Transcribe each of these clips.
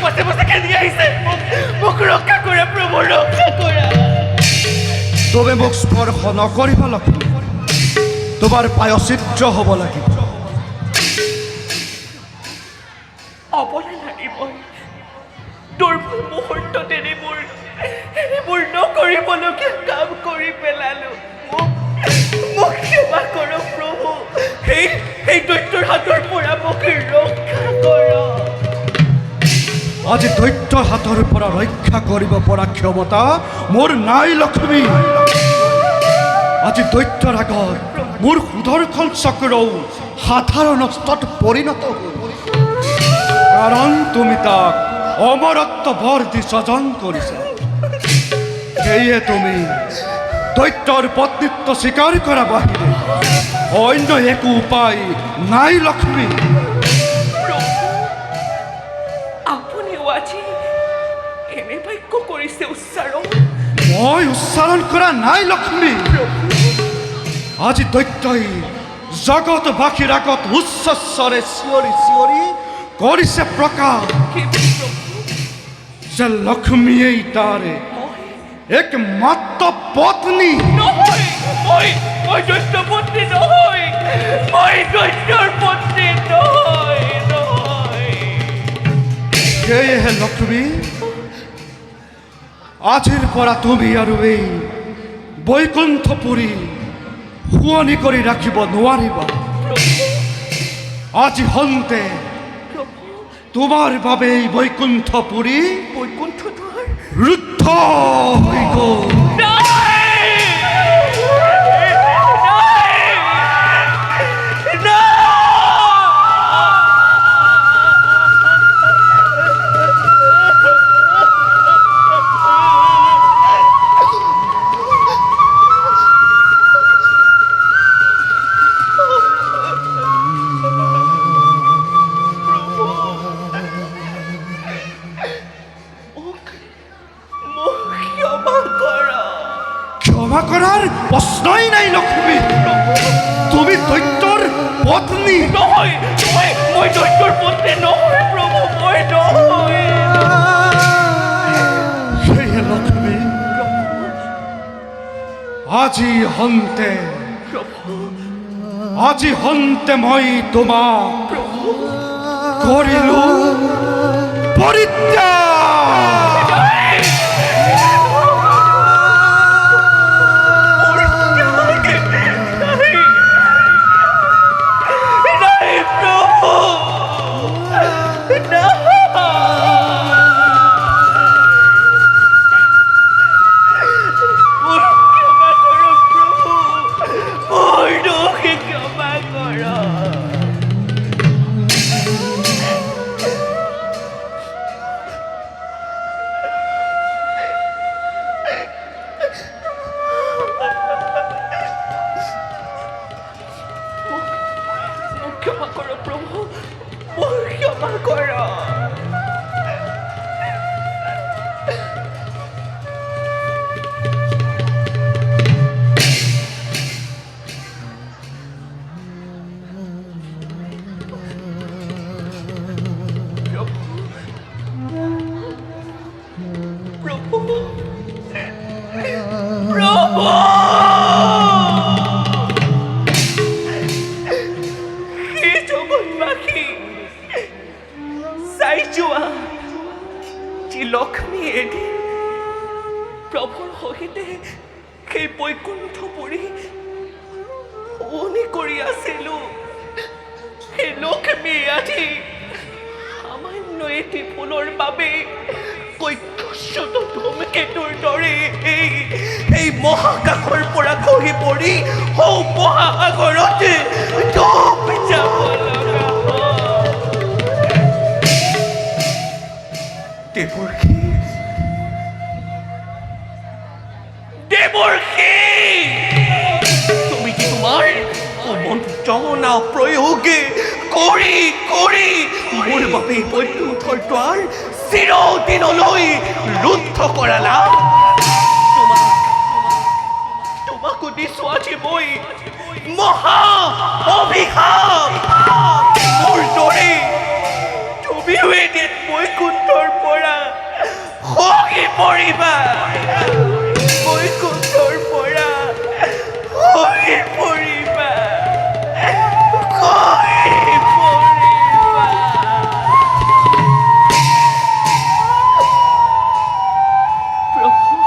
পাশে পাশে খেলি আহিছে মোক ৰক্ষা কৰা প্ৰভু ৰক্ষা কৰা তুমি মোক স্পৰ্শ নকৰিব লক্ষ্মী তোমাৰ পায়চিত্ৰ হ'ব লাগিব অবলে লাগিবই দুৰ্বল মুহূৰ্তত এনেবোৰ নকৰিবলগীয়া কাম কৰি পেলালো মোক সেৱা কৰক প্ৰভু সেই দৈত্যৰ হাতৰ পৰা মোক ৰক্ষা কৰক আজি দৈত্যৰ হাতৰ পৰা ৰক্ষা কৰিব পৰা ক্ষমতা মোৰ নাই লক্ষ্মী আজি দৈত্যৰ আগত মোৰ সুদৰ্শন চক্ৰও সাধাৰণ অস্ত্ৰত পৰিণত হ'ল কাৰণ তুমি তাক অমৰত্ব বৰ দি স্বজন কৰিছা সেয়ে তুমি দৈত্যৰ পত্নীত্ব স্বীকাৰ কৰা বাহিৰে অন্য একো উপায় নাই লক্ষ্মী আপুনিও আজি এনে বাক্য কৰিছে উচ্চাৰণ মই উচ্চাৰণ কৰা নাই লক্ষ্মী আজি দৈত্যই জগতবাসীৰ আগত উচ্চ স্বৰে চিঞৰি চিঞৰি কৰিছে প্ৰকাশ যে লক্ষ্মীয়েই তাৰে একমাত্ৰ পত্নী নহয় মই দৈত্য পত্নী নহয় মই দৈত্যৰ পত্নী নহয় সেয়েহে লক্ষ্মী আজিৰ পৰা তুমি আৰু এই বৈকুণ্ঠপুৰী শুৱনি কৰি ৰাখিব নোৱাৰিবা আজি হন্তে তোমাৰ বাবে এই বৈকুণ্ঠপুৰী বৈকুণ্ঠ দুৱাৰ ৰুদ্ধ হৈ গ'ল ক্ষমা কৰাৰ প্ৰশ্নই নাই লক্ষ্মী তুমি দৈত্যৰ পত্নী নহয় মই দৈত্যৰ পত্নী নহয় প্ৰভু মই নহয় সেয়ে লক্ষ্মী আজি হন্তে মই তোমাক কৰিলো পৰিত্যাগ ক্ষমা কৰো প্ৰভু ক্ষমা কৰো প্ৰভু প্ৰভু লক্ষ্মী এদিন প্ৰভুৰ সহিতে সেই বৈকুণ্ঠপুৰী শুৱনি কৰি আছিলোঁ সেই লক্ষ্মী আজি সামান্য এটি ফুলৰ বাবে কৈত্যস্যত ধূমকেতুৰ দৰে এই মহাকাশৰ পৰা খহি পৰি সৌ মহাসাগৰতে ডুব যাব লগা দেৱৰ্ষি তুমি কি তোমাৰ মন্ত্ৰণা প্ৰয়োগে কৰি কৰি মোৰ বাবে বৈকুণ্ঠৰ দ্বাৰ চিৰদিনলৈ ৰুদ্ধ কৰালা তোমাকো দিছো আজি মই মহা অভিশাপ মোৰ দৰে বিৱেদিত বৈকুণ্ঠৰ পৰা সহি পৰিবা বৈকুণ্ঠৰ পৰা সহি পৰিবা সহি পৰিবা প্ৰভু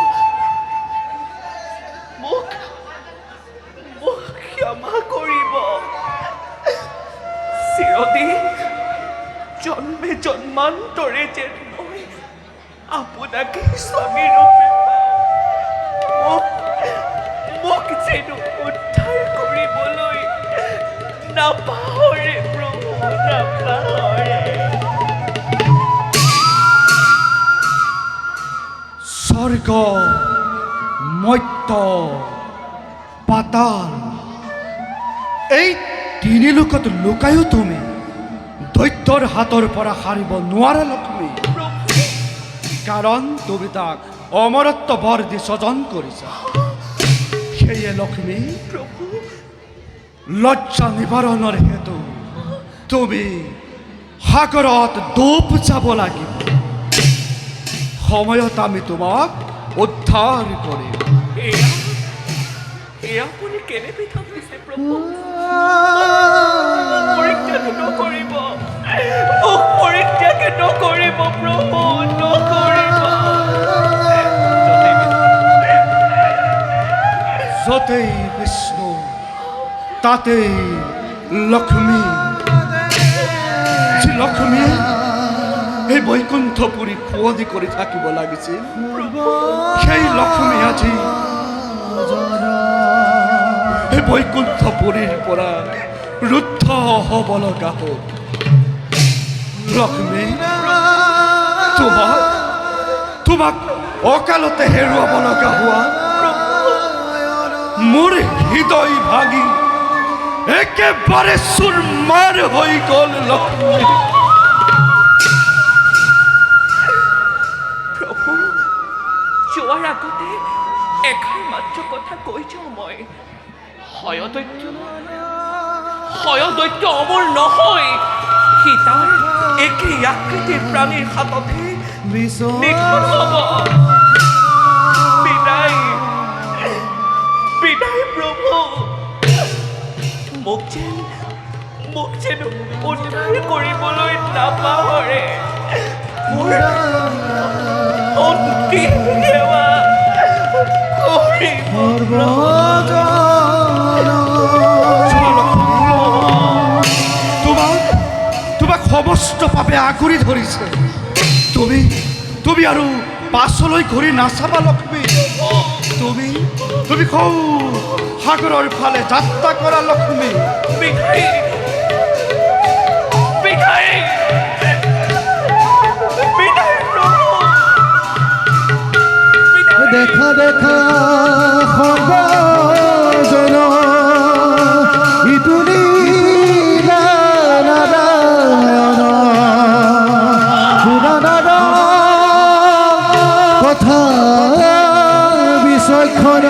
মোক মোক ক্ষমা কৰিব চিৰদিন জন্মে জন্মান্তৰে যেন মই আপোনাকে স্বামী ৰূপে পাওঁ মোক যেন উদ্ধাৰ কৰিবলৈ নাপাহৰে প্ৰভু নাপাহৰে স্বৰ্গ মৰ্ত্য পাতাল এই তিনি লোকত লুকায়ো তুমি দৈত্যৰ হাতৰ পৰা সাৰিব নোৱাৰা লক্ষ্মী কাৰণ তুমি তাক অমৰত্ব বৰ দি স্বজন কৰিছা সেয়ে লক্ষ্মী প্ৰভু লজ্জা নিবাৰণৰ হেতু তুমি সাগৰত ডুব যাব লাগিব সময়ত আমি তোমাক উদ্ধাৰ কৰিম এয়া আপুনি কেনেবিধ ভাবিছে প্ৰভু পৰিত্যাগ নকৰিব মোক পৰিত্যাগ নকৰিব প্ৰভু নকৰিব য'তেই বিষ্ণু তাতেই লক্ষ্মী যি লক্ষ্মী এই বৈকুণ্ঠপুৰী শুৱনি কৰি থাকিব লাগিছিল সেই লক্ষ্মী আজি এই বৈকুণ্ঠপুৰীৰ পৰা ৰুদ্ধ হ'ব লগা হ'ল লক্ষ্মী তোমাক অকালতে হেৰুৱাব লগা হোৱা মোৰ হৃদয় ভাগি একেবাৰে চুৰমাৰ হৈ গ'ল লক্ষ্মী প্ৰভু যোৱাৰ আগতে এষাৰ মাত্ৰ কথা কৈ যাওঁ মই হয়দৈত্য অমৰ নহয় সীতাৰ একেই আকৃতিৰ প্ৰাণীৰ হাততে নিখোজ হ'ব বিদায় প্ৰভু মোক যেন উদ্ধাৰ কৰিবলৈ নাপাহৰে মোৰ অন্তিম সেৱা কৰিব তোমাক সমস্ত পাপে আগুৰি ধৰিছে তুমি আৰু পাছলৈ ঘূৰি নাচাবা লক্ষ্মী তুমি কৌ সাগৰৰ ফালে যাত্ৰা কৰা লক্ষ্মী দেখা দেখা সৰ্বজন ইটো লীলা নাৰায়ণ পুৰাণৰ কথা বিচক্ষণ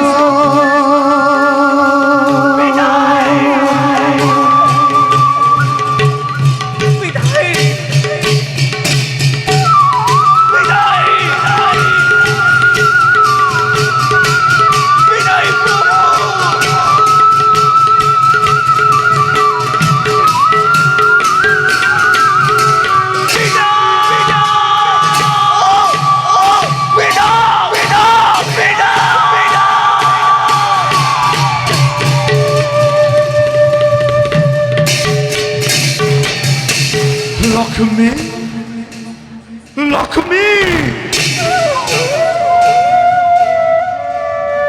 লক্ষ্মী